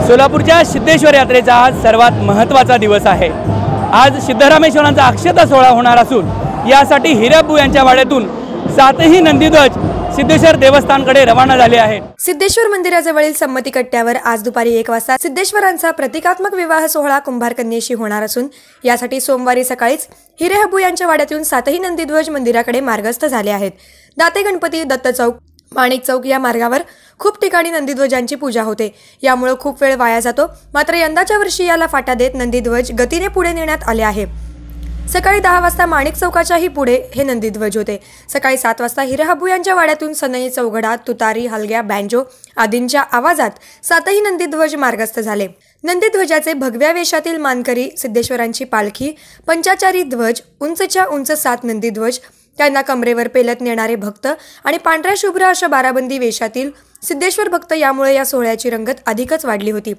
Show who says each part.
Speaker 1: सोलापूरच्या सिद्धेश्वर यात्रेचा आज सर्वात महत्त्वाचा दिवस आहे। आज सिद्धरामेश्वरांचा अक्षता सोहळा होणार असून यासाठी हिराबू यांच्या वाड्यातून 7ही नंदीध्वज सिद्धेश्वर देवस्थानकडे रवाना झाले आहेत।
Speaker 2: सिद्धेश्वर मंदिराजवळील संमती कट्ट्यावर आज दुपारी 1 वाजता सिद्धेश्वरांचा प्रतिकात्मक विवाह सोहळा कुंभार कन्येशी होणार असून यासाठी सोमवारी सकाळीच हिरेहबू यांच्या वाड्यातून 7ही नंदीध्वज मंदिराकडे मार्गस्थ झाले आहेत। दाते गणपती, दत्त चौक, माणिक चौक या मार्गावर खूप ठिकाणी नंदीध्वजांची पूजा होते, यामुळे खूप वेळ वाया जातो। मात्र यंदाच्या वर्षी याला फाटा देत नंदीध्वज गतीने पुढे नेण्यात आले आहे। सकाळी 10 वाजता माणिक चौकाच्याही पुढे हे नंदीध्वज होते। सकाळी 7 वाजता हिरेहबू यांच्या वाड्यातून सनई, चौघडा, तुतारी, हलग्या, बँजो आदींच्या आवाजात 7ही नंदीध्वज मार्गस्थ झाले। नंदीध्वजाचे भगव्या वेशातील मानकरी, सिद्धेश्वरांची पालखी, पंचाचारी ध्वज, उंचच्या उंच 7 नंदीध्वज, त्यांना कमरेवर पेलत नेणारे भक्त आणि पांढऱ्या शुभ्र अशा बाराबंदी वेशातील सिद्धेश्वर भक्त, यामुळे या सोहळ्याची रंगत अधिकच वाढली होती।